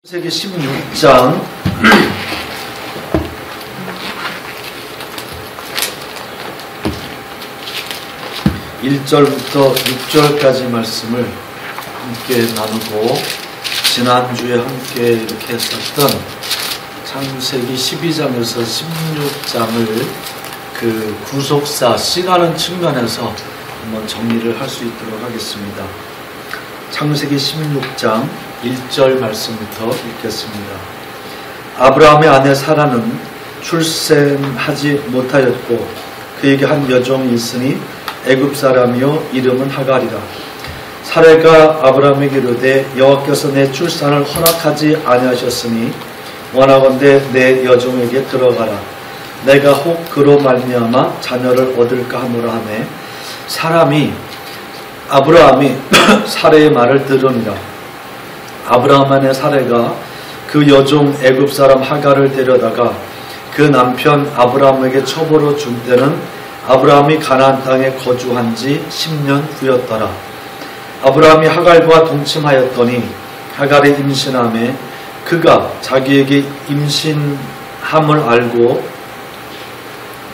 창세기 16장 1절부터 6절까지 말씀을 함께 나누고, 지난주에 함께 이렇게 했었던 창세기 12장에서 16장을 그 구속사 씨라는 측면에서 한번 정리를 할 수 있도록 하겠습니다. 창세기 16장 1절 말씀부터 읽겠습니다. 아브라함의 아내 사라는 출생하지 못하였고 그에게 한 여종이 있으니 애굽 사람이요 이름은 하갈이라. 사라가 아브라함에게 이르되 여호와께서 내 출산을 허락하지 아니하셨으니 원하건대 내 여종에게 들어가라. 내가 혹 그로 말미암아 자녀를 얻을까 하노라 하매 아브라함이 사라의 말을 들으니라. 아브라함 아내 사라가 그 여종 애굽 사람 하갈을 데려다가 그 남편 아브라함에게 첩으로 준 때는 아브라함이 가나안 땅에 거주한 지 10년 후였더라. 아브라함이 하갈과 동침하였더니 하갈이 임신하매 그가 자기에게 임신함을 알고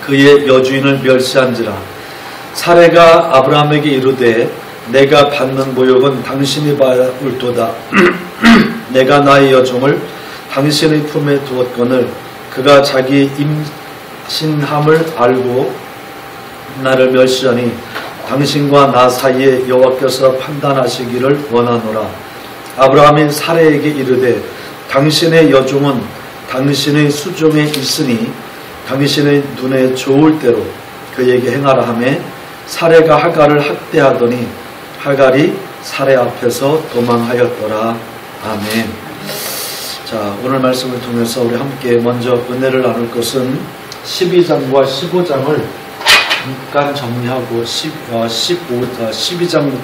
그의 여주인을 멸시한지라. 사라가 아브라함에게 이르되 내가 받는 모욕은 당신이 받을도다. 내가 나의 여종을 당신의 품에 두었거늘 그가 자기 임신함을 알고 나를 멸시하니 당신과 나 사이에 여호와께서 판단하시기를 원하노라. 아브라함이 사라에게 이르되 당신의 여종은 당신의 수종에 있으니 당신의 눈에 좋을 대로 그에게 행하라 하매 사라가 하갈을 학대하더니 하갈이 사라 앞에서 도망하였더라. 아멘. 자, 오늘 말씀을 통해서 우리 함께 먼저 은혜를 나눌 것은 12장과 15장을 잠깐 정리하고 12장부터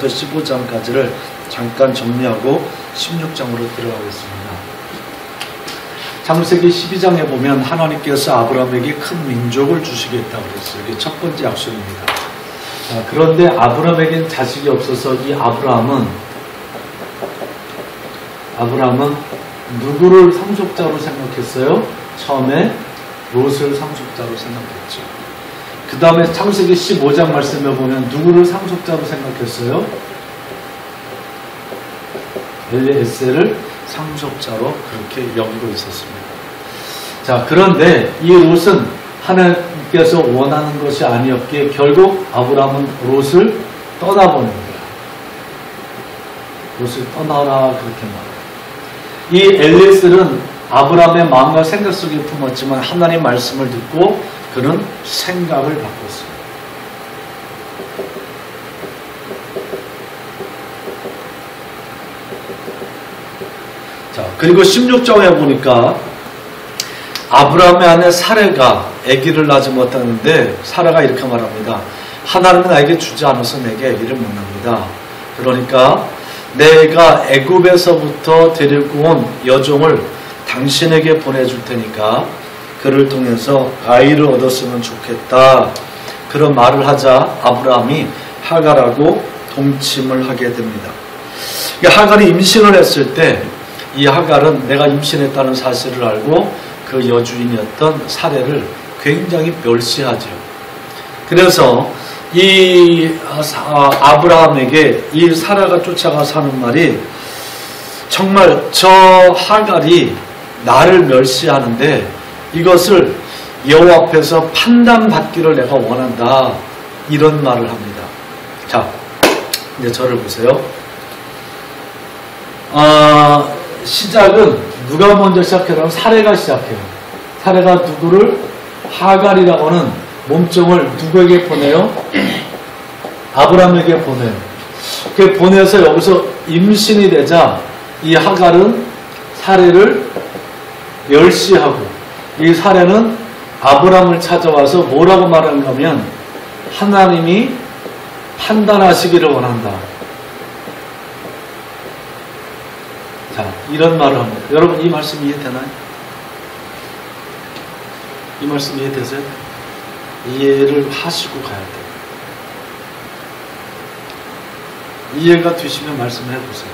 15장까지를 잠깐 정리하고 16장으로 들어가겠습니다. 창세기 12장에 보면 하나님께서 아브라함에게 큰 민족을 주시겠다고 그랬어요. 이게 첫 번째 약속입니다. 자, 그런데 아브라함에게는 자식이 없어서 이 아브라함은 누구를 상속자로 생각했어요? 처음에 롯을 상속자로 생각했죠. 그 다음에 창세기 15장 말씀에 보면 누구를 상속자로 생각했어요? 엘리에셀을 상속자로 그렇게 여기고 있었습니다. 자, 그런데 이 롯은 하나님께서 원하는 것이 아니었기에 결국 아브라함은 롯을 떠나보낸 거야. 롯을 떠나라 그렇게 말해요. 이 엘리에셀은 아브라함의 마음과 생각 속에 품었지만 하나님 말씀을 듣고 그는 생각을 바꿨어요. 자, 그리고 16장에 보니까 아브라함의 아내 사라가 아기를 낳지 못하는데 사라가 이렇게 말합니다. 하나님은 나에게 주지 않아서 내게 아기를 못 낳습니다. 그러니까 내가 애굽에서부터 데리고 온 여종을 당신에게 보내줄 테니까 그를 통해서 아이를 얻었으면 좋겠다. 그런 말을 하자 아브라함이 하갈하고 동침을 하게 됩니다. 하갈이 임신을 했을 때 이 하갈은 내가 임신했다는 사실을 알고 그 여주인이었던 사라를 굉장히 멸시하죠. 그래서 이 아브라함에게 이 사라가 쫓아가서 하는 말이 정말 저 하갈이 나를 멸시하는데 이것을 여호와 앞에서 판단받기를 내가 원한다. 이런 말을 합니다. 자, 이제 저를 보세요. 시작은 누가 먼저 시작해요? 사라가 시작해요. 사라가 누구를? 하갈이라고 하는 몸종을 누구에게 보내요? 아브라함에게 보내요. 그 보내서 여기서 임신이 되자 이 하갈은 사라를 멸시하고 이 사라는 아브라함을 찾아와서 뭐라고 말하는가 하면 하나님이 판단하시기를 원한다. 자, 이런 말을 합니다. 여러분 이 말씀 이해되나요? 이 말씀 이해되세요? 이해를 하시고 가야 돼요. 이해가 되시면 말씀을 해보세요.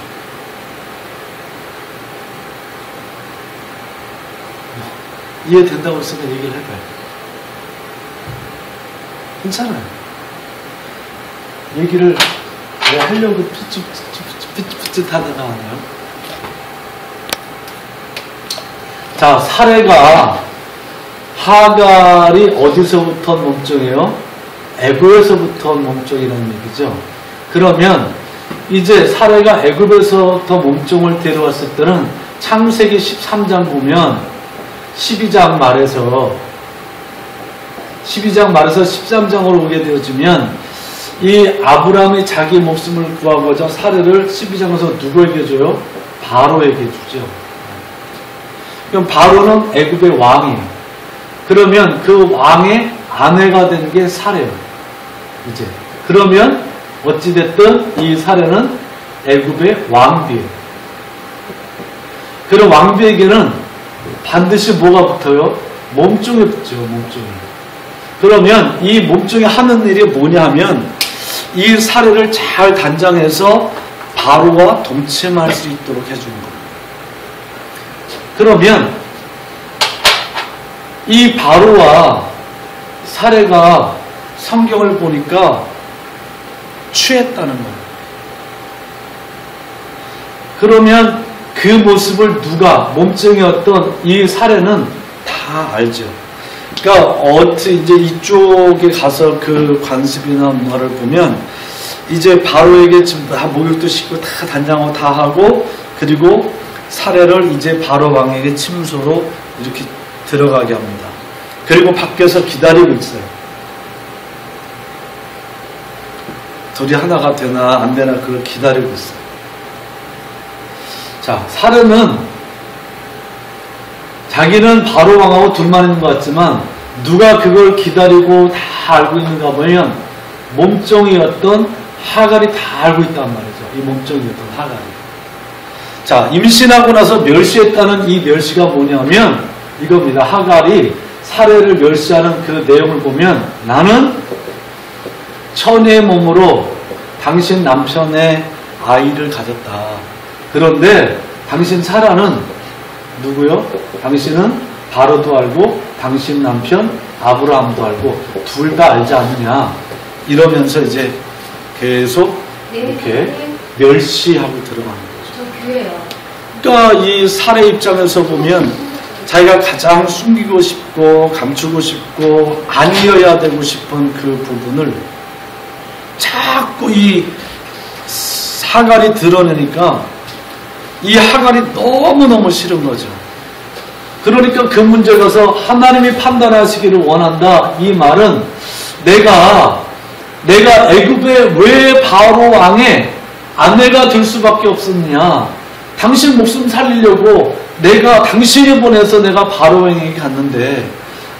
이해된다고 했으면 얘기를 해봐요. 괜찮아요. 얘기를 내가 하려고 삐짓 하다가 하네요. 자, 사례가 하갈이 어디서부터 몸종이에요? 애굽에서부터 몸종이라는 얘기죠. 그러면 이제 사례가 애굽에서부터 몸종을 데려왔을 때는 창세기 13장 보면 12장 말에서 13장으로 오게 되어지면 이 아브라함이 자기 목숨을 구하고자 사례를 12장에서 누구에게 줘요? 바로에게 주죠. 그럼 바로는 애굽의 왕이에요. 그러면 그 왕의 아내가 된 게 사례예요. 이제 그러면 어찌됐든 이 사례는 애굽의 왕비예요. 그럼 왕비에게는 반드시 뭐가 붙어요? 몸종이 붙죠. 몸종이. 그러면 이 몸종이 하는 일이 뭐냐 하면 이 사례를 잘 단장해서 바로와 동침할 수 있도록 해주는 겁니다. 그러면 이 바로와 사례가 성경을 보니까 취했다는 거예요. 그러면 그 모습을 누가 몸종이었던 이 사례는 다 알죠. 그러니까 이제 이쪽에 가서 그 관습이나 뭐를 보면 이제 바로에게 지금 다 목욕도 씻고 다 단장하고 다 하고 그리고 사례를 이제 바로 왕에게 침소로 이렇게 들어가게 합니다. 그리고 밖에서 기다리고 있어요. 둘이 하나가 되나 안 되나 그걸 기다리고 있어요. 자, 사례는 자기는 바로 왕하고 둘만 있는 것 같지만 누가 그걸 기다리고 다 알고 있는가 보면 몸종이었던 하갈이 다 알고 있단 말이죠. 이 몸종이었던 하갈이. 자, 임신하고 나서 멸시했다는 이 멸시가 뭐냐면 이겁니다. 하갈이 사례를 멸시하는 그 내용을 보면 나는 처녀의 몸으로 당신 남편의 아이를 가졌다. 그런데 당신 사라는 누구요? 당신은 바로도 알고 당신 남편 아브라함도 알고 둘 다 알지 않느냐 이러면서 이제 계속 이렇게 멸시하고 들어가는 거죠. 그러니까 이 사례 입장에서 보면 자기가 가장 숨기고 싶고 감추고 싶고 아니어야 되고 싶은 그 부분을 자꾸 이 하갈이 드러내니까 이 하갈이 너무너무 싫은 거죠. 그러니까 그 문제에 가서 하나님이 판단하시기를 원한다. 이 말은 내가 애굽의 왜 바로 왕의 아내가 될 수밖에 없었느냐. 당신 목숨 살리려고 내가 당신이 보내서 내가 바로 왕에게 갔는데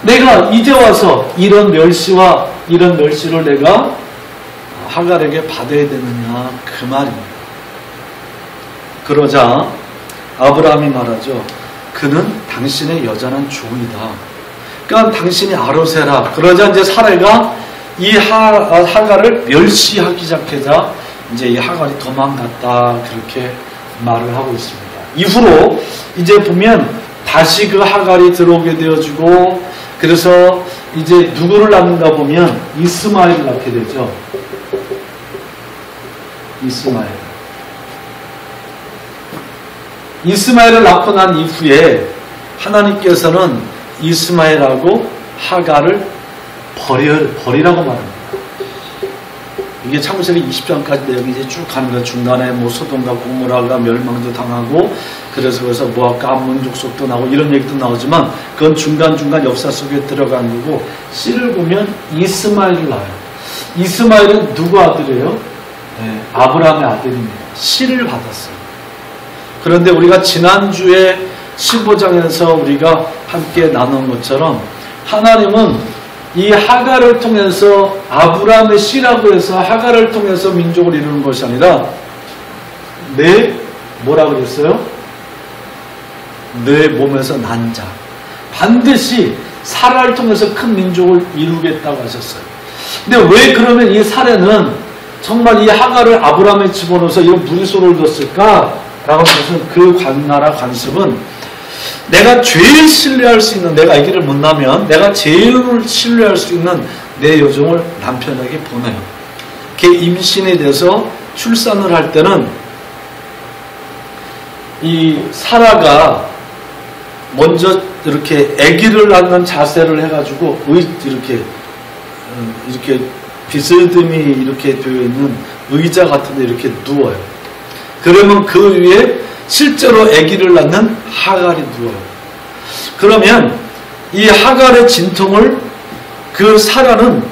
내가 이제 와서 이런 멸시와 이런 멸시를 내가 하갈에게 받아야 되느냐 그 말입니다. 그러자 아브라함이 말하죠. 그는 당신의 여자는 종이다. 그러니까 당신이 알아서라. 그러자 이제 사례가 이 하갈을 멸시하기 시작하자 이제 이 하갈이 도망갔다 그렇게 말을 하고 있습니다. 이후로 이제 보면 다시 그 하갈이 들어오게 되어지고 그래서 이제 누구를 낳는가 보면 이스마엘을 낳게 되죠. 이스마엘을 낳고 난 이후에 하나님께서는 이스마엘하고 하갈을 버리라고 말합니다. 이게 창세기 20장까지 내용이 이제 쭉 가는 거예요. 중간에 뭐 소돔과 고모라가 멸망도 당하고 그래서 모압과 암몬 족속도 나오고 이런 얘기도 나오지만 그건 중간중간 역사 속에 들어간 거고 씨를 보면 이스마엘을 낳아요. 이스마엘은 누구 아들이에요? 네, 아브라함의 아들입니다. 씨를 받았어요. 그런데 우리가 지난주에 15장에서 우리가 함께 나눈 것처럼 하나님은 이 하갈을 통해서 아브라함의 씨라고 해서 하갈을 통해서 민족을 이루는 것이 아니라 뭐라 그랬어요? 내 몸에서 난 자. 반드시 사라를 통해서 큰 민족을 이루겠다고 하셨어요. 근데 왜 그러면 이 사례는 정말 이 하갈을 아브라함에 집어넣어서 이런 무리소를 뒀을까? 라고 하면 그 나라 관습은 내가 제일 신뢰할 수 있는, 내가 아기를 못 낳으면 내가 제일 신뢰할 수 있는 내 여종을 남편에게 보내요. 걔 임신이 돼서 출산을 할 때는 이 사라가 먼저 이렇게 아기를 낳는 자세를 해가지고 이렇게 비스듬히 이렇게 되어 있는 의자 같은데 이렇게 누워요. 그러면 그 위에 실제로 아기를 낳는 하갈이 누워요. 그러면 이 하갈의 진통을 그 사라는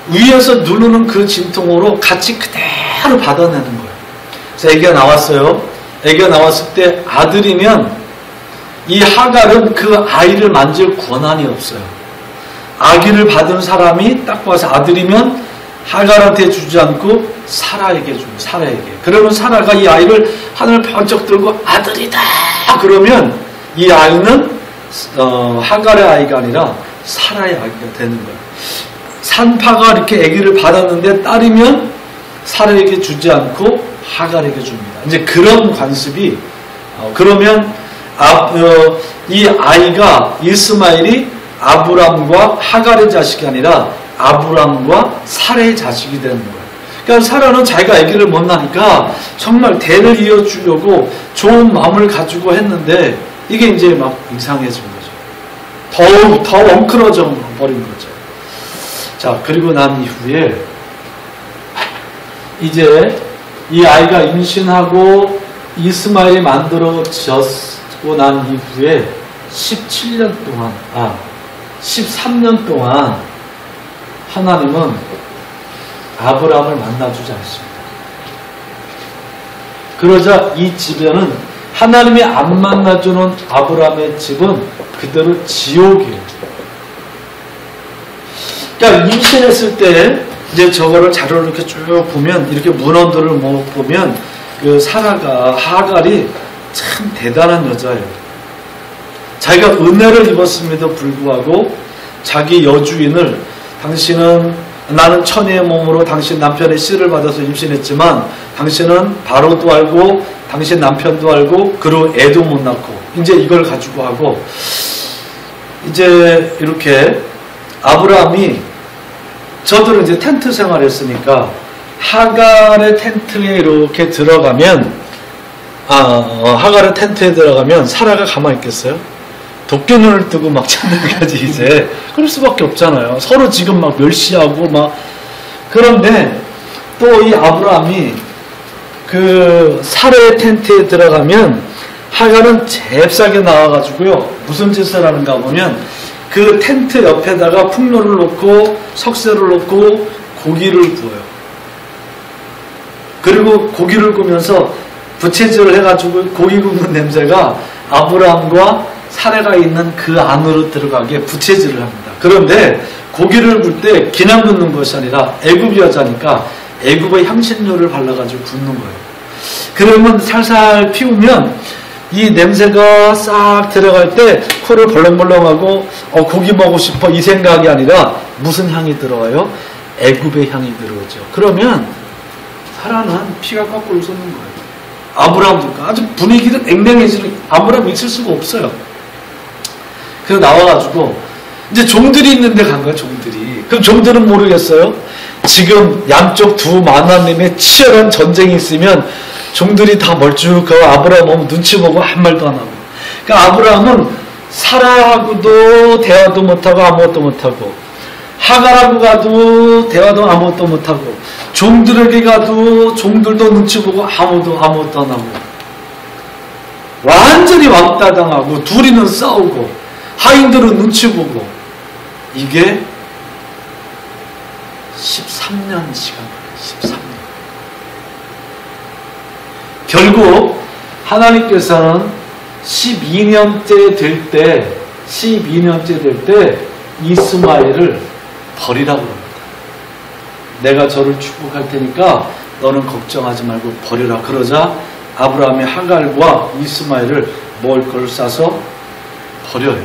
위에서 누르는 그 진통으로 같이 그대로 받아내는 거예요. 그래서 아기가 나왔어요. 아기가 나왔을 때 아들이면 이 하갈은 그 아이를 만질 권한이 없어요. 아기를 받은 사람이 딱 봐서 아들이면 하갈한테 주지 않고 사라에게 줘요. 사라에게. 그러면 사라가 이 아이를 하늘 번쩍 들고 아들이다 그러면 이 아이는 하갈의 아이가 아니라 사라의 아이가 되는 거예요. 산파가 이렇게 아기를 받았는데 딸이면 사라에게 주지 않고 하갈에게 줍니다. 이제 그런 관습이 그러면 이 아이가 이스마엘이 아브람과 하갈의 자식이 아니라 아브람과 사라의 자식이 되는 거예요. 그러니까 사라는 자기가 아기를 못 낳으니까 정말 대를 이어주려고 좋은 마음을 가지고 했는데 이게 이제 막 이상해진 거죠. 더 엉클어져 버린 거죠. 자, 그리고 난 이후에 이제 이 아이가 임신하고 이스마엘이 만들어졌고 난 이후에 13년 동안 하나님은 아브라함을 만나주지 않습니다. 그러자 이 집에는 하나님이 안 만나주는 아브라함의 집은 그대로 지옥이에요. 그러니까 임신했을 때 이제 저거를 자료를 이렇게 쭉 보면 이렇게 문헌들을 보면 그 사라가 하갈이 참 대단한 여자예요. 자기가 은혜를 입었음에도 불구하고 자기 여주인을 나는 천의 몸으로 당신 남편의 씨를 받아서 임신했지만 당신은 바로도 알고 당신 남편도 알고 그리고 애도 못 낳고 이제 이걸 가지고 하고 이제 이렇게 아브라함이 저들은 이제 텐트 생활했으니까 하갈의 텐트에 이렇게 들어가면 하갈의 텐트에 들어가면 사라가 가만히 있겠어요? 도끼눈을 뜨고 막 찾는까지 이제 그럴 수밖에 없잖아요. 서로 지금 막 멸시하고 막 그런데 또 이 아브라함이 그 사라의 텐트에 들어가면 하갈은 잽싸게 나와가지고요 무슨 짓을 하는가 보면 그 텐트 옆에다가 풍로를 놓고 석쇠를 놓고 고기를 구워요. 그리고 고기를 구우면서 부채질을 해가지고 고기 굽는 냄새가 아브라함과 사라가 있는 그 안으로 들어가게 부채질을 합니다. 그런데 고기를 굽을 때 그냥 굽는 것이 아니라 애굽 여자니까 애굽의 향신료를 발라가지고 굽는 거예요. 그러면 살살 피우면 이 냄새가 싹 들어갈 때 코를 벌렁벌렁하고 고기 먹고 싶어 이 생각이 아니라 무슨 향이 들어가요? 애굽의 향이 들어오죠. 그러면 사라는 피가 거꾸로 솟는 거예요. 아브라함도 아주 분위기를 앵앵해지는 아브라함이 있을 수가 없어요. 그래서 나와가지고 이제 종들이 있는데 간 거야. 종들이. 그럼 종들은 모르겠어요. 지금 양쪽 두 만화님의 치열한 전쟁이 있으면 종들이 다 멀쭉하고 아브라함 오면 눈치 보고 한 말도 안 하고. 그러니까 아브라함은 사라하고도 대화도 못하고 아무것도 못하고 하갈하고 가도 대화도 아무것도 못하고 종들에게 가도 종들도 눈치 보고 아무것도 안 하고 완전히 왕따당하고 둘이는 싸우고 하인들은 눈치 보고 이게 13년 시간 걸려요. 13년. 결국 하나님께서는 12년째 될 때 이스마엘을 버리라고 합니다. 내가 저를 축복할 테니까 너는 걱정하지 말고 버려라. 그러자 아브라함이 하갈과 이스마엘을 먹을 걸 싸서 버려요.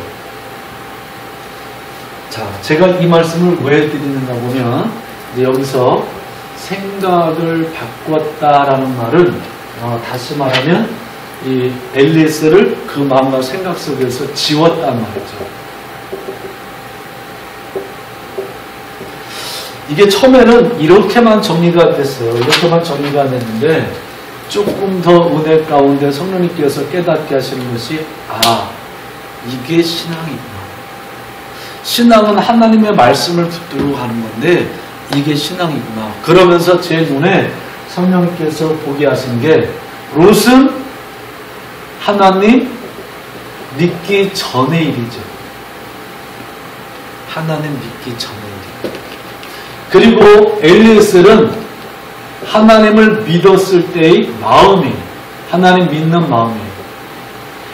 자, 제가 이 말씀을 왜 드리는가 보면 이제 여기서 생각을 바꿨다라는 말은 다시 말하면 이 엘리에셀을 그 마음과 생각 속에서 지웠단 말이죠. 이게 처음에는 이렇게만 정리가 됐어요. 이렇게만 정리가 됐는데 조금 더 은혜 가운데 성령님께서 깨닫게 하시는 것이 이게 신앙이구나. 신앙은 하나님의 말씀을 붙들고 가는 건데 이게 신앙이구나. 그러면서 제 눈에 성령님께서 보게 하신 게 롯은 하나님 믿기 전의 일이죠. 하나님 믿기 전의 일. 그리고 엘리에셀은 하나님을 믿었을 때의 마음이 하나님 믿는 마음이에요.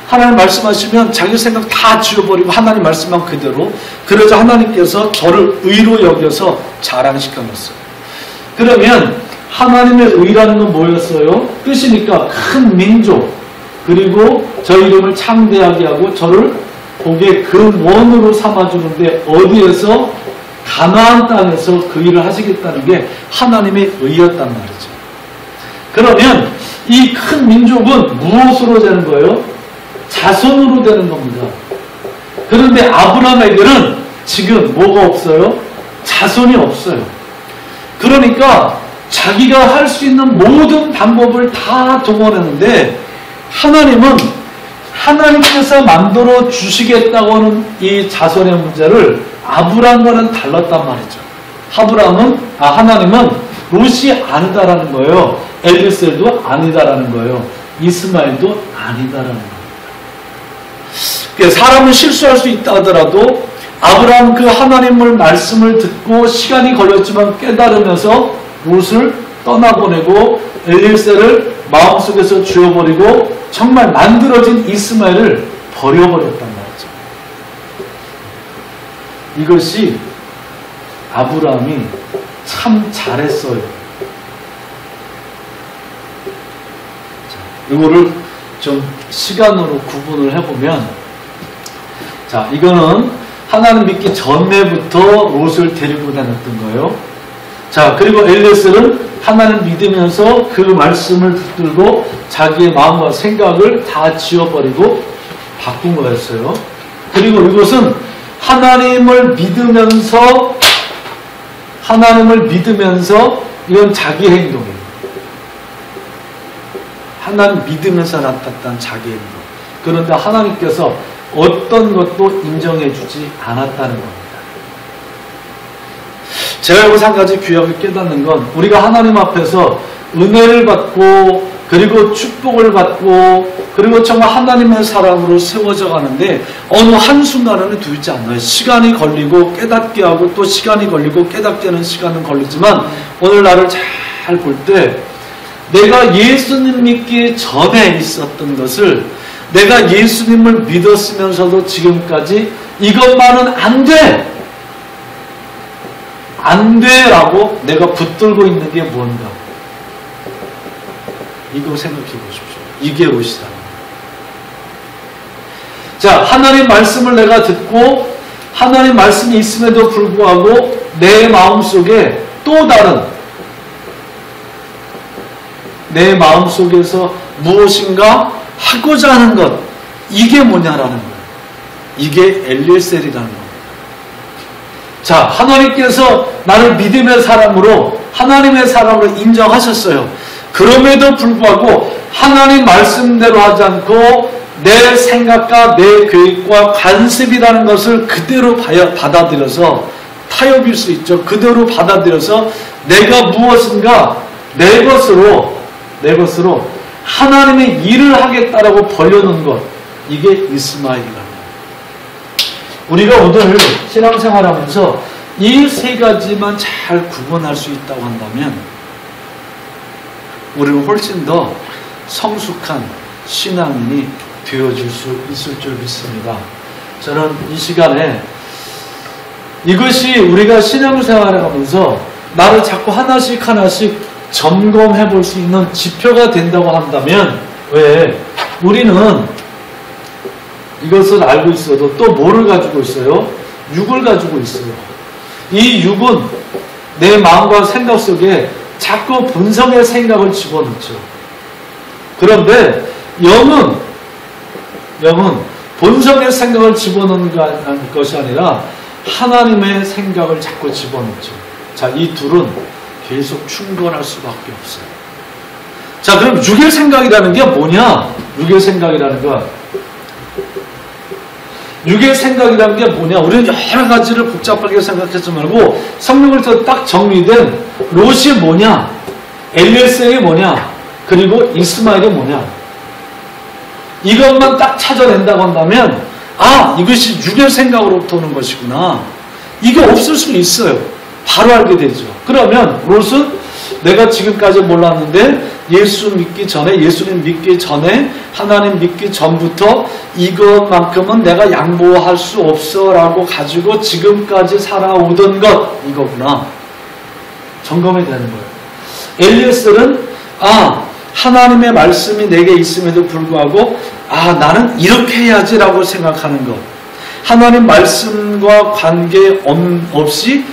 하나님 말씀하시면 자기 생각 다 지워버리고 하나님 말씀만 그대로. 그래서 하나님께서 저를 의로 여겨서 자랑시켜놨어요. 그러면 하나님의 의라는 건 뭐였어요? 뜻이니까 큰 민족, 그리고 저 이름을 창대하게 하고 저를 복의 근원으로 삼아주는데 어디에서? 가나안 땅에서 그 일을 하시겠다는 게 하나님의 의였단 말이죠. 그러면 이 큰 민족은 무엇으로 되는 거예요? 자손으로 되는 겁니다. 그런데 아브라함에게는 지금 뭐가 없어요? 자손이 없어요. 그러니까 자기가 할 수 있는 모든 방법을 다 동원했는데 하나님은 하나님께서 만들어 주시겠다고 하는 이 자손의 문제를 아브라함과는 달랐단 말이죠. 하나님은 롯이 아니다라는 거예요. 엘리에셀도 아니다라는 거예요. 이스마엘도 아니다라는 거예요. 그러니까 사람은 실수할 수 있다 하더라도 아브라함 그 하나님의 말씀을 듣고 시간이 걸렸지만 깨달으면서 롯을 떠나보내고 엘리에셀을 마음속에서 지워버리고 정말 만들어진 이스마엘을 버려버렸단 말이죠. 이것이 아브라함이 참 잘했어요. 자, 이거를 좀 시간으로 구분을 해보면, 자, 이거는 하나님 믿기 전에부터 롯을 데리고 다녔던 거예요. 자, 그리고 엘리에셀은 하나님 믿으면서 그 말씀을 붙들고 자기의 마음과 생각을 다 지워버리고 바꾼 거였어요. 그리고 이것은 하나님을 믿으면서 이건 자기 행동이에요. 하나님 믿으면서 나타났던 자기 행동. 그런데 하나님께서 어떤 것도 인정해주지 않았다는 겁니다. 제가 여기서 한 가지 귀하게 깨닫는 건 우리가 하나님 앞에서 은혜를 받고 그리고 축복을 받고 그리고 정말 하나님의 사람으로 세워져 가는데 어느 한순간에는 두지 않아요. 시간이 걸리고 깨닫게 하고 또 시간이 걸리고 깨닫게 하는 시간은 걸리지만 오늘 나를 잘 볼 때 내가 예수님 믿기 전에 있었던 것을 내가 예수님을 믿었으면서도 지금까지 이것만은 안 돼! 안 돼! 라고 내가 붙들고 있는 게 뭔가. 이거 생각해 보십시오. 이게 롯이다. 자, 하나님 말씀을 내가 듣고 하나님 말씀이 있음에도 불구하고 내 마음속에 또 다른 내 마음속에서 무엇인가 하고자 하는 것, 이게 뭐냐라는 거예요. 이게 엘리에셀이라는 겁니다. 자, 하나님께서 나를 믿음의 사람으로 하나님의 사람으로 인정하셨어요. 그럼에도 불구하고 하나님 말씀대로 하지 않고 내 생각과 내 계획과 관습이라는 것을 그대로 받아들여서 타협일 수 있죠. 그대로 받아들여서 내가 무엇인가 내 것으로 하나님의 일을 하겠다라고 벌려놓은 것, 이게 이스마엘이라는 거예요. 우리가 오늘 신앙생활하면서 이 세 가지만 잘 구분할 수 있다고 한다면 우리는 훨씬 더 성숙한 신앙인이 되어줄 수 있을 줄 믿습니다. 저는 이 시간에 이것이 우리가 신앙생활을 하면서 나를 자꾸 하나씩 점검해 볼 수 있는 지표가 된다고 한다면, 왜? 우리는 이것을 알고 있어도 또 뭐를 가지고 있어요? 육을 가지고 있어요. 이 육은 내 마음과 생각 속에 자꾸 분성의 생각을 집어넣죠. 그런데 영은 본성의 생각을 집어넣는 것이 아니라 하나님의 생각을 자꾸 집어넣죠. 자, 이 둘은 계속 충돌할 수밖에 없어요. 자, 그럼 육의 생각이라는 게 뭐냐? 육의 생각이라는 게 뭐냐? 우리는 여러 가지를 복잡하게 생각하지 말고 성경을 딱 정리된 롯이 뭐냐? 엘리에셀이 뭐냐? 그리고 이스마엘이 뭐냐? 이것만 딱 찾아낸다고 한다면 이것이 육의 생각으로부터 오는 것이구나. 이게 없을 수 있어요. 바로 알게 되죠. 그러면 롯은 내가 지금까지 몰랐는데 예수님 믿기 전에 하나님 믿기 전부터 이것만큼은 내가 양보할 수 없어 라고 가지고 지금까지 살아오던 것 이거구나. 점검이 되는 거예요. 엘리에셀은 하나님의 말씀이 내게 있음에도 불구하고 나는 이렇게 해야지 라고 생각하는 것. 하나님 말씀과 관계없이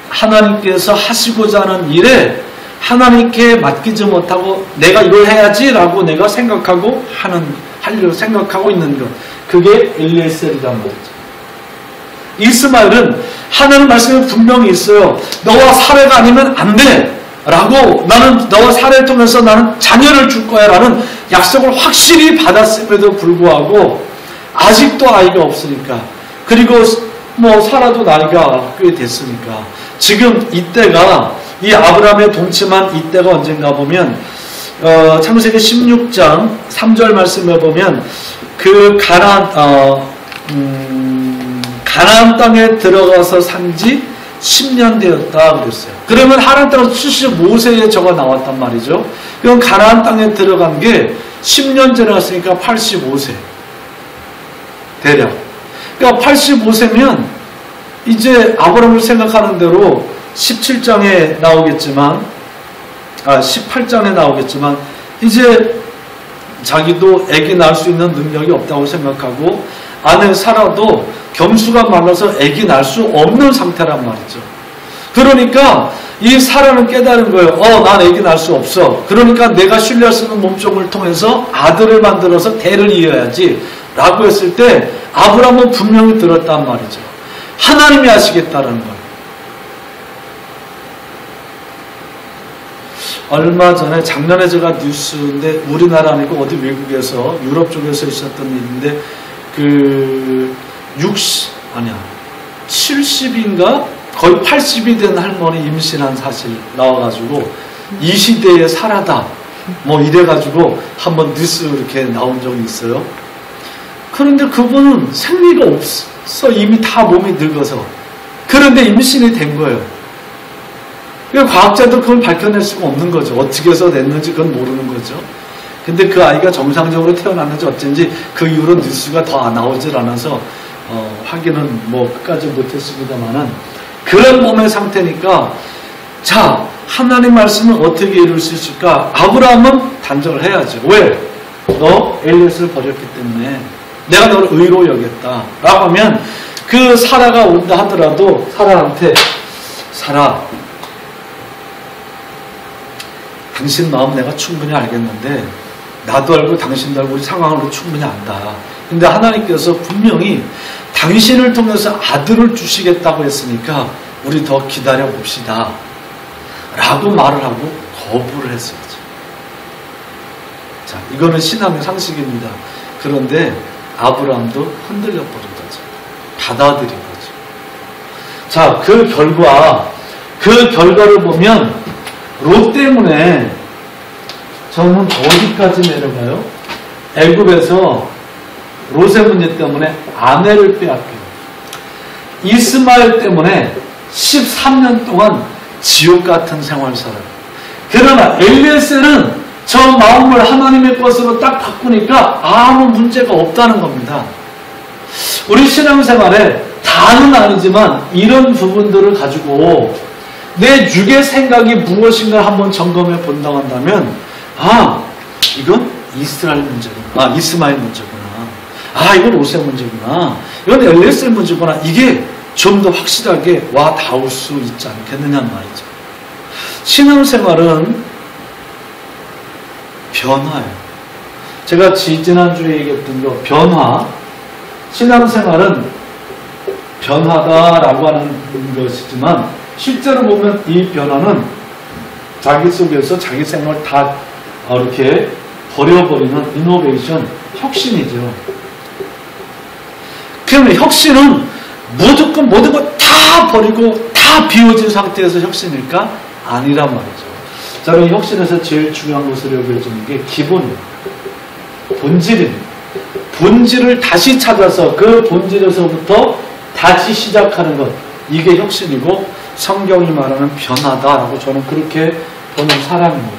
하나님께서 하시고자 하는 일에 하나님께 맡기지 못하고 내가 이걸 해야지 라고 내가 생각하고 생각하고 있는 것. 그게 엘리에셀이란 말이죠. 이스마엘은 하나님 말씀이 분명히 있어요. 너와 사례가 아니면 안 돼. 라고 나는 너와 사례를 통해서 나는 자녀를 줄 거야 라는 약속을 확실히 받았음에도 불구하고 아직도 아이가 없으니까 그리고 사라도 나이가 꽤 됐으니까 지금 이때가 이 아브라함의 동침한 이때가 언젠가 보면 창세기 16장 3절 말씀에 보면 그 가나안 땅에 들어가서 산지 10년 되었다 그랬어요. 그러면 하나님 땅에서 75세에 저가 나왔단 말이죠. 그럼 가나안 땅에 들어간 게 10년 지났으니까 85세 대략. 그러니까 85세면 이제 아브라함을 생각하는 대로 17장에 나오겠지만 18장에 나오겠지만 이제 자기도 아기 낳을 수 있는 능력이 없다고 생각하고 아내 사라도 경수가 말라서 아기 낳을 수 없는 상태란 말이죠. 그러니까 이 사라는 깨달은 거예요. 난 아기 낳을 수 없어. 그러니까 내가 신뢰할 수 있는 몸종을 통해서 아들을 만들어서 대를 이어야지 라고 했을 때 아브라함은 분명히 들었단 말이죠. 하나님이 하시겠다는 거예요. 얼마 전에 작년에 제가 뉴스인데 우리나라 아니고 어디 외국에서 유럽 쪽에서 있었던 일인데 70인가 거의 80이 된 할머니 임신한 사실 나와가지고 이 시대의 사라다 이래가지고 한번 뉴스 이렇게 나온 적이 있어요. 그런데 그분은 생리가 없어. 이미 다 몸이 늙어서. 그런데 임신이 된 거예요. 그러니까 과학자도 그걸 밝혀낼 수가 없는 거죠. 어떻게 해서 됐는지 그건 모르는 거죠. 근데 그 아이가 정상적으로 태어났는지 어쩐지 그 이후로 뉴스가 더 나오질 않아서 확인은 끝까지 못했습니다만은 그런 몸의 상태니까 자 하나님 말씀은 어떻게 이룰 수 있을까? 아브라함은 단정을 해야죠. 왜? 너 엘리에셀을 버렸기 때문에 내가 너를 의로 여겼다 라고 하면 그 사라가 온다 하더라도 사라한테 사라 당신 마음 내가 충분히 알겠는데 나도 알고 당신도 알고 우리 상황을 충분히 안다. 근데 하나님께서 분명히 당신을 통해서 아들을 주시겠다고 했으니까 우리 더 기다려 봅시다 라고 말을 하고 거부를 했었죠. 자, 이거는 신앙의 상식입니다. 그런데 아브라함도 흔들려 버린 거죠. 받아들인 거죠. 자, 그 결과를 보면 롯 때문에 저는 어디까지 내려가요? 애굽에서 롯의 문제 때문에 아내를 빼앗겨요. 이스마엘 때문에 13년 동안 지옥 같은 생활을 살아요. 그러나 엘리에셀은 저 마음을 하나님의 것으로 딱 바꾸니까 아무 문제가 없다는 겁니다. 우리 신앙생활에 다는 아니지만 이런 부분들을 가지고 내 육의 생각이 무엇인가 한번 점검해 본다고 한다면 이건 이스라엘 문제구나. 이스마엘 문제구나. 이건 롯의 문제구나. 이건 엘리에셀 문제구나. 이게 좀 더 확실하게 와 닿을 수 있지 않겠느냐는 말이죠. 신앙생활은 변화예요. 제가 지난주에 얘기했던 거 변화, 신앙생활은 변화다라고 하는 것이지만 실제로 보면 이 변화는 자기 속에서 자기 생활을 다 이렇게 버려버리는 이노베이션, 혁신이죠. 그러면 혁신은 무조건 모든 걸 다 버리고 다 비워진 상태에서 혁신일까? 아니란 말이죠. 저는 혁신에서 제일 중요한 것을 여겨지는 게 기본입니다. 본질입니다. 본질을 다시 찾아서 그 본질에서부터 다시 시작하는 것, 이게 혁신이고 성경이 말하는 변화다라고 저는 그렇게 보는 사람입니다.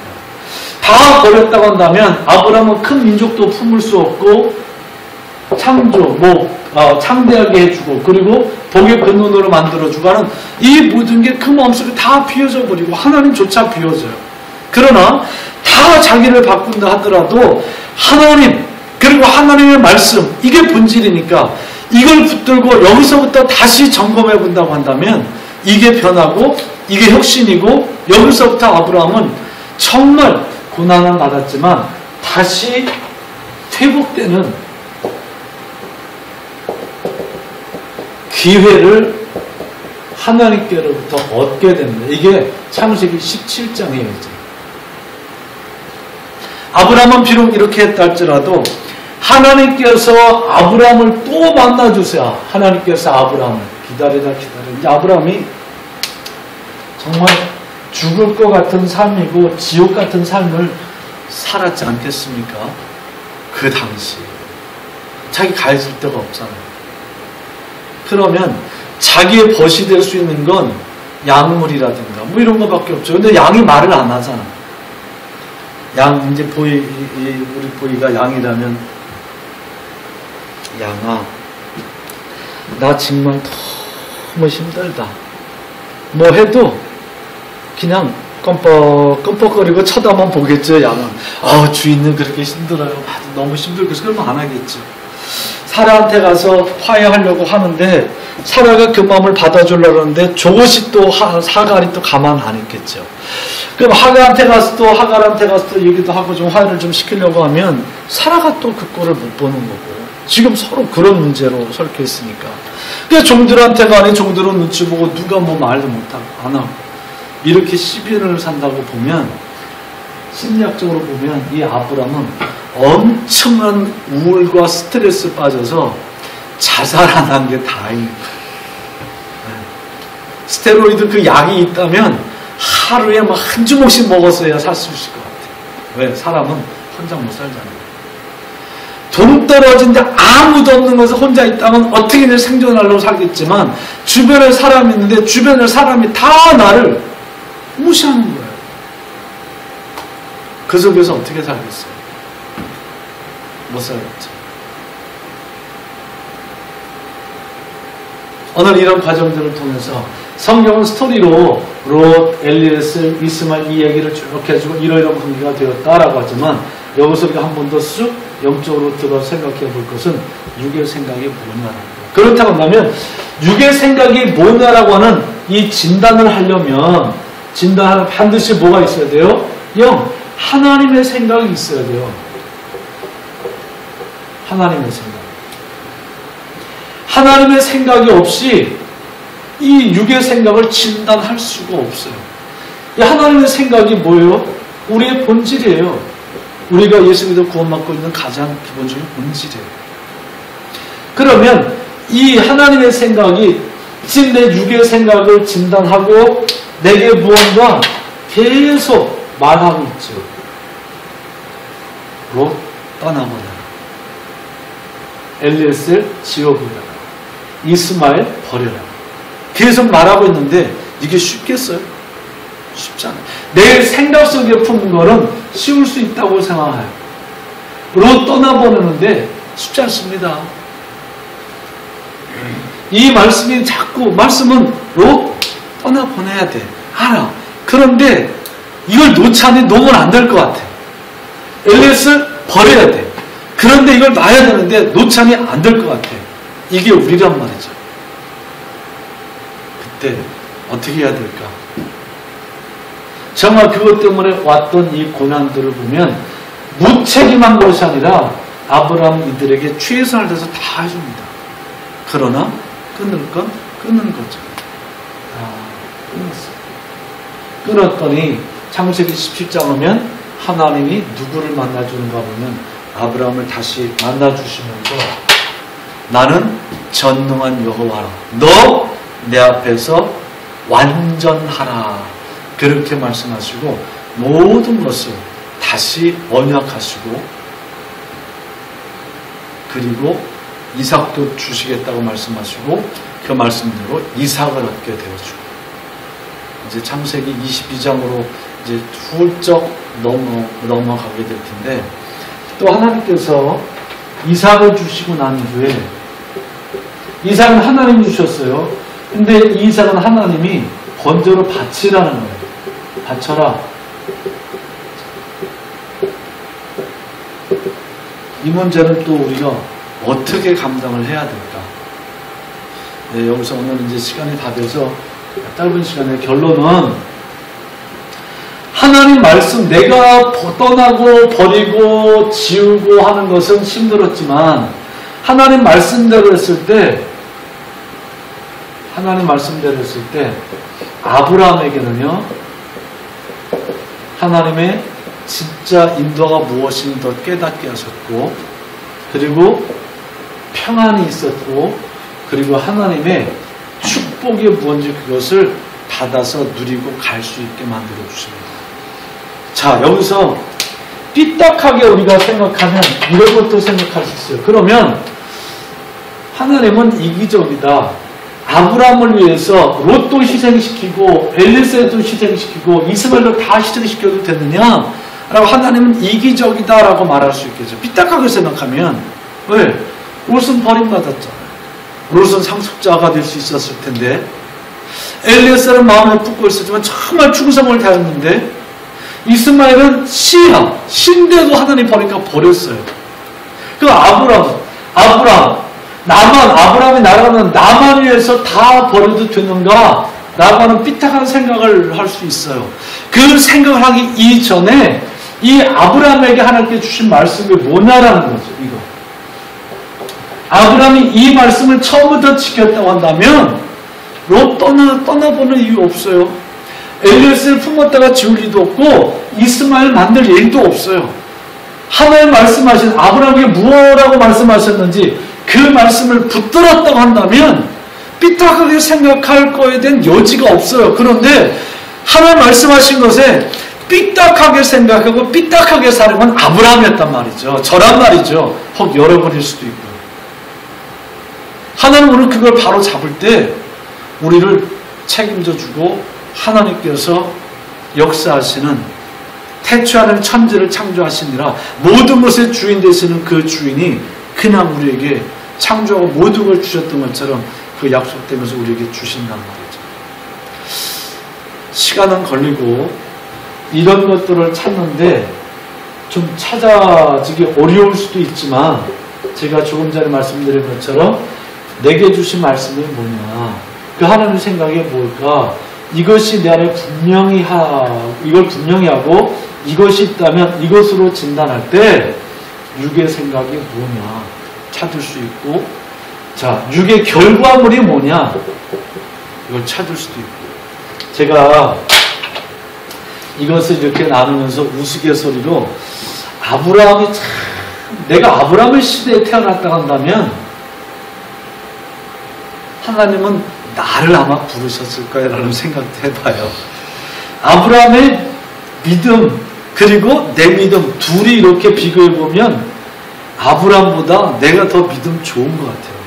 다 버렸다고 한다면 아브라함은 큰 민족도 품을 수 없고 창조, 창대하게 해주고 그리고 복의 근원으로 만들어주고 하는 이 모든 게 그 마음속에 다 비워져 버리고 하나님조차 비워져요. 그러나 다 자기를 바꾼다 하더라도 하나님 그리고 하나님의 말씀, 이게 본질이니까 이걸 붙들고 여기서부터 다시 점검해 본다고 한다면 이게 변하고 이게 혁신이고 여기서부터 아브라함은 정말 고난을 받았지만 다시 회복되는 기회를 하나님께로부터 얻게 됩니다. 이게 창세기 17장이에요. 이제. 아브라함은 비록 이렇게 했다 할지라도 하나님께서 아브라함을 또 만나주세요. 하나님께서 아브라함을 기다리다 이제 아브라함이 정말 죽을 것 같은 삶이고 지옥 같은 삶을 살았지 않겠습니까? 그 당시 자기 가 있을 데가 없잖아요. 그러면 자기의 벗이 될 수 있는 건 약물이라든가 뭐 이런 거밖에 없죠. 근데 양이 말을 안 하잖아. 양 이제 우리 보이가 양이라면 양아, 나 정말 너무 힘들다. 뭐 해도 그냥 껌뻑껌뻑거리고 쳐다만 보겠죠. 양은 주인은 그렇게 힘들어요. 너무 힘들고 그러면 안 하겠죠. 사라한테 가서 화해하려고 하는데 사라가 그 마음을 받아주려고 하는데 저것이 또 하갈이 또 가만 안 있겠죠. 그럼 하갈한테 가서 또 얘기도 하고 좀 화해를 좀 시키려고 하면 사라가 또 그 꼴을 못 보는 거고 지금 서로 그런 문제로 설켜 있으니까. 그래서 종들한테 가니 종들은 눈치 보고 누가 뭐 말도 못하고 안 하고 이렇게 10년을 산다고 보면 심리학적으로 보면 이 아브라함은 엄청난 우울과 스트레스 빠져서 자살 안 한 게 다행입니다. 스테로이드 그 약이 있다면 하루에 막 한 주먹씩 먹었어야 살 수 있을 것 같아요. 왜? 사람은 혼자 못 살잖아요. 돈 떨어진데 아무도 없는 곳에 혼자 있다면 어떻게든 생존하려고 살겠지만 주변에 사람이 있는데 주변에 사람이 다 나를 무시하는 거예요. 그 속에서 어떻게 살겠어요? 못 살겠죠. 오늘 이런 과정들을 통해서 성경은 스토리로 롯, 엘리에셀, 이스마엘 이 얘기를 쭉 해주고 이러이러한 관계가 되었다라고 하지만 여기서 우리가 한 번 더 쑥 영적으로 들어 생각해 볼 것은 육의 생각이 뭐냐라고. 그렇다고 한다면 육의 생각이 뭐냐라고 하는 이 진단을 하려면 진단하는 반드시 뭐가 있어야 돼요? 하나님의 생각이 있어야 돼요. 하나님의 생각. 하나님의 생각이 없이 이 육의 생각을 진단할 수가 없어요. 이 하나님의 생각이 뭐예요? 우리의 본질이에요. 우리가 예수 믿어 구원받고 있는 가장 기본적인 본질이에요. 그러면 이 하나님의 생각이 지금 내 육의 생각을 진단하고 내게 무언가 계속 말하고 있죠. 롯 떠나보라. 엘리에셀 지어보라. 이스마엘 버려라. 계속 말하고 있는데 이게 쉽겠어요? 쉽지 않아요. 내 생각 속에 품은 거는 쉬울 수 있다고 생각해요. 롯 떠나보내는데 쉽지 않습니다. 이 말씀이 말씀은 롯 떠나보내야 돼. 알아. 그런데 이걸 놓자니 놓으면 안 될 것 같아. 엘리에셀 버려야 돼. 그런데 이걸 놔야 되는데 놓자니 안 될 것 같아. 이게 우리란 말이죠. 그때 어떻게 해야 될까? 정말 그것 때문에 왔던 이 고난들을 보면 무책임한 것이 아니라 아브라함 이들에게 최선을 다해서 다 해줍니다. 그러나 끊을 건 끊는 거죠. 끊었어요. 끊었더니 창세기 17장 오면 하나님이 누구를 만나주는가 보면 아브라함을 다시 만나주시면서 나는 전능한 여호와라. 너 내 앞에서 완전하라. 그렇게 말씀하시고 모든 것을 다시 언약하시고 그리고 이삭도 주시겠다고 말씀하시고 그 말씀대로 이삭을 얻게 되어주고 이제 창세기 22장으로 이제 훌쩍 넘어가게 될 텐데 또 하나님께서 이삭을 주시고 난 후에 이삭은 하나님이 주셨어요. 근데 이삭은 하나님이 번제로 바치라는 거예요. 바쳐라. 이 문제는 또 우리가 어떻게 감당을 해야 될까? 네, 여기서 오늘 이제 시간이 다 돼서 짧은 시간에 결론은 하나님 말씀 내가 떠나고 버리고 지우고 하는 것은 힘들었지만 하나님 말씀대로 했을 때 아브라함에게는요 하나님의 진짜 인도가 무엇인지 더 깨닫게 하셨고 그리고 평안이 있었고 그리고 하나님의 축복이 무엇인지 그것을 받아서 누리고 갈 수 있게 만들어 주십니다. 자, 여기서 삐딱하게 우리가 생각하면 이런 것도 생각할 수 있어요. 그러면 하나님은 이기적이다. 아브라함을 위해서 롯도 희생시키고 엘리세도 희생시키고 이스마엘도 다 희생시켜도 되느냐? 라고 하나님은 이기적이다라고 말할 수 있겠죠. 삐딱하게 생각하면 왜? 롯은 버림받았잖아요. 롯은 상속자가 될 수 있었을 텐데 엘리에셀은 마음에 품고 있었지만 정말 충성을 다했는데 이스마엘은 신데도 하나님 버리니까 버렸어요. 그 아브라함이 나라는 나만 위해서 다 버려도 되는가? 라고 하는 삐딱한 생각을 할 수 있어요. 그 생각을 하기 이전에 이 아브라함에게 하나님께 주신 말씀이 뭐냐라는 거죠. 이거. 아브라함이 이 말씀을 처음부터 지켰다고 한다면 롯 떠나보는 이유 없어요. 엘리에셀 품었다가 지울 일도 없고 이스마엘 만들 일도 없어요. 하나님 말씀하신 아브라함에게 무엇라고 말씀하셨는지 그 말씀을 붙들었다고 한다면 삐딱하게 생각할 거에 대한 여지가 없어요. 그런데 하나님 말씀하신 것에 삐딱하게 생각하고 삐딱하게 사는 건 아브라함이었단 말이죠. 저란 말이죠. 혹 여러분일 수도 있고. 하나님 오늘 그걸 바로 잡을 때 우리를 책임져 주고 하나님께서 역사하시는 태초하는 천지를 창조하시니라 모든 것의 주인 되시는 그 주인이 그냥 우리에게 창조하고 모든 걸 주셨던 것처럼 그 약속되면서 우리에게 주신단 말이죠. 시간은 걸리고 이런 것들을 찾는데 좀 찾아지기 어려울 수도 있지만 제가 조금 전에 말씀드린 것처럼 내게 주신 말씀이 뭐냐 그 하나님의 생각이 뭘까 이것이 내 안에 이걸 분명히 하고 이것이 있다면 이것으로 진단할 때 육의 생각이 뭐냐 찾을 수 있고 자 육의 결과물이 뭐냐 이걸 찾을 수도 있고 제가 이것을 이렇게 나누면서 우스갯소리로 아브라함이 참 내가 아브라함의 시대에 태어났다 한다면 하나님은 나를 아마 부르셨을 거야라는 생각도 해봐요. 아브라함의 믿음 그리고 내 믿음 둘이 이렇게 비교해보면 아브라함보다 내가 더 믿음 좋은 것 같아요.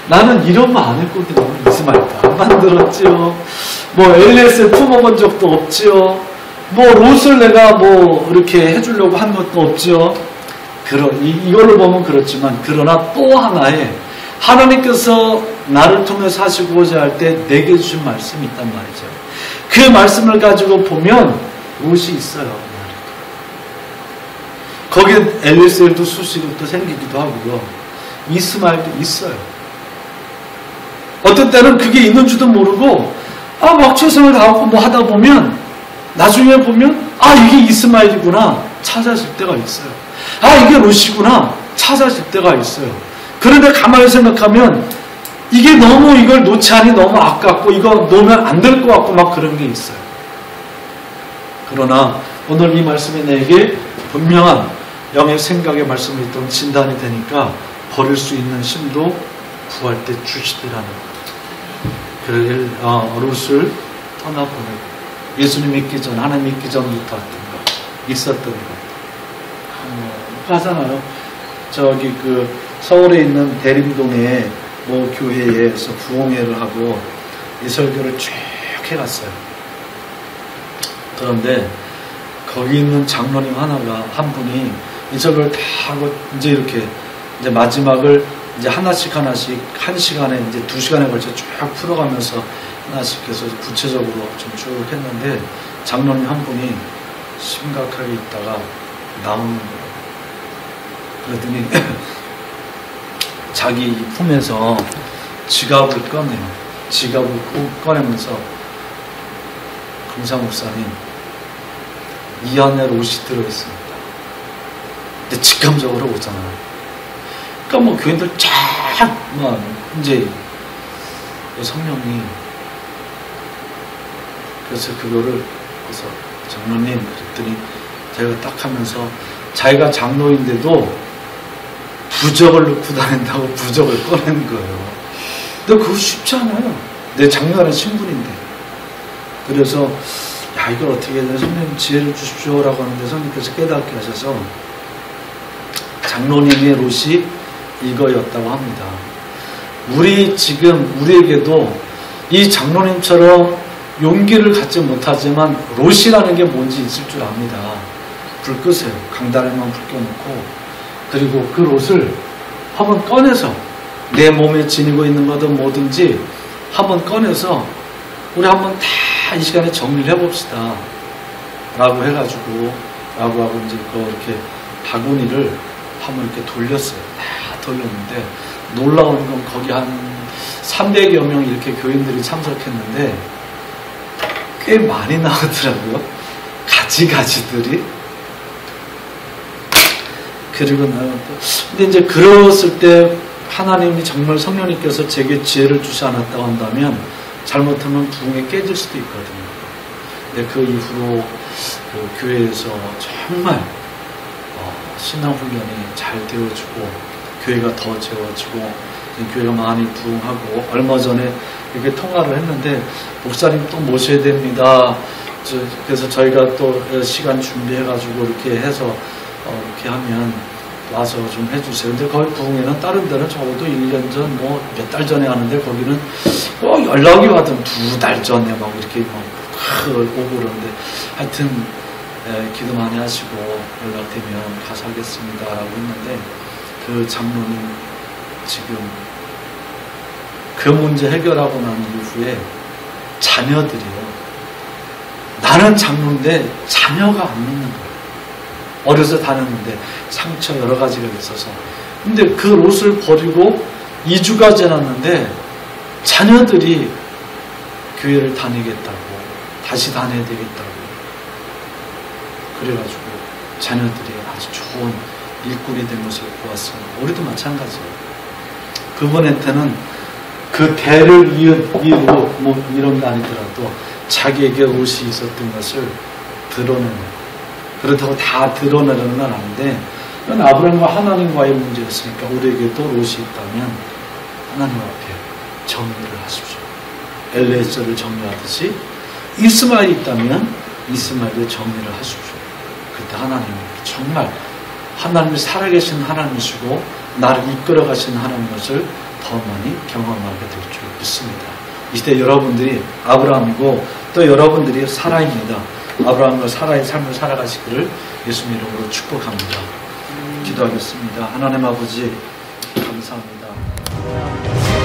나는 이런 말 안 했거든요. 이스마엘도 안 만들었지요. 뭐 엘리에셀 품어본 적도 없지요. 뭐 롯을 내가 뭐 이렇게 해주려고 한 것도 없지요. 이걸로 보면 그렇지만 그러나 또 하나의 하나님께서 나를 통해서 하시고자 할 때 내게 주신 말씀이 있단 말이죠. 그 말씀을 가지고 보면 롯이 있어요. 거기에 엘리에셀도 수식이 또 생기기도 하고요. 이스마엘도 있어요. 어떤 때는 그게 있는 줄도 모르고 막 최선을 다하고 뭐 하다 보면 나중에 보면 아, 이게 이스마엘이구나 찾아질 때가 있어요. 아, 이게 롯이구나 찾아질 때가 있어요. 그런데 가만히 생각하면 이게 너무 이걸 놓자니 너무 아깝고 이거 놓으면 안 될 것 같고 막 그런 게 있어요. 그러나 오늘 이 말씀이 내게 분명한 영의 생각의 말씀이 있던 진단이 되니까 버릴 수 있는 힘도 구할 때 주시더라는 것. 그를 롯을 떠나보내고 예수님 믿기 전, 하나님 믿기 전부터 했던 것, 있었던 것. 하잖아요. 저기 서울에 있는 대림동에 뭐 교회에서 부흥회를 하고 이 설교를 쭉 해갔어요. 그런데 거기 있는 장로님 한 분이 이 설교를 다 하고 이제 이렇게 이제 마지막을 이제 하나씩 한 시간에 이제 2시간에 걸쳐 쭉 풀어가면서 하나씩 해서 구체적으로 좀 쭉 했는데 장로님 한 분이 심각하게 있다가 나오는 거예요. 그랬더니 자기 품에서 지갑을 꺼내요. 지갑을 꺼내면서 금사 목사님 이 안에 롯이 들어있습니다. 근데 직감적으로 오잖아요. 그러니까 뭐 교인들 쫙 이제 성령이 그래서 그거를 그래서 장로님 그랬더니 제가 딱 하면서 자기가 장로인데도 부적을 넣고 다닌다고 부적을 꺼낸 거예요. 근데 그거 쉽지 않아요. 내 장로라는 신분인데. 그래서 야 이걸 어떻게 해야 되나 선생님 지혜를 주십시오라고 하는데 선생님께서 깨닫게 하셔서 장로님의 롯이 이거였다고 합니다. 우리에게도 이 장로님처럼 용기를 갖지 못하지만 롯이라는 게 뭔지 있을 줄 압니다. 불 끄세요. 강단에만 불 켜놓고 그리고 그 롯을 한번 꺼내서 내 몸에 지니고 있는 거든 뭐든지 한번 꺼내서 우리 한번 다 이 시간에 정리를 해봅시다. 라고 해가지고 라고 하고 이제 이렇게 바구니를 한번 이렇게 돌렸어요. 다 돌렸는데 놀라운 건 거기 한 300여 명 이렇게 교인들이 참석했는데 꽤 많이 나오더라고요. 가지들이. 그리고 근데 이제 그랬을 때 하나님이 정말 성령님께서 제게 지혜를 주시 않았다고 한다면 잘못하면 부흥에 깨질 수도 있거든요. 근데 그 이후로 그 교회에서 정말 신앙훈련이 잘 되어지고 교회가 더 재워지고 교회가 많이 부흥하고 얼마 전에 이렇게 통화를 했는데 목사님 또 모셔야 됩니다. 그래서 저희가 또 시간 준비해가지고 이렇게 해서 이렇게 하면 와서 좀 해주세요. 근데 거기 부흥회는 다른 데는 적어도 1년 전, 뭐 몇 달 전에 하는데 거기는 꼭 연락이 와든 2달 전에 막 이렇게 막 오고 그러는데 하여튼 기도 많이 하시고 연락되면 가서 하겠습니다 라고 했는데 그 장로님 지금 그 문제 해결하고 난 이후에 자녀들이요. 나는 장로인데 자녀가 안 믿는 거예요. 어려서 다녔는데 상처 여러 가지가 있어서. 근데 그 롯을 버리고 2주가 지났는데 자녀들이 교회를 다니겠다고 다시 다녀야 되겠다고 그래가지고 자녀들이 아주 좋은 일꾼이 된 것을 보았습니다. 우리도 마찬가지예요. 그분한테는 그 대를 이유로 뭐 이런 게 아니더라도 자기에게 롯이 있었던 것을 드러내는 그렇다고 다 드러내는 건 아닌데 그건 아브라함과 하나님과의 문제였으니까 우리에게도 롯이 있다면 하나님 앞에 정리를 하십시오. 엘레셀을 정리하듯이 이스마엘이 있다면 이스마엘을 정리를 하십시오. 그때 하나님은 정말 하나님이 살아계신 하나님이시고 나를 이끌어가시는 하나님을 더 많이 경험하게 될 줄 믿습니다. 이 시대 여러분들이 아브라함이고 또 여러분들이 사라입니다. 아브라함과 사라의 삶을 살아가시기를 예수님 이름으로 축복합니다. 기도하겠습니다. 하나님 아버지 감사합니다.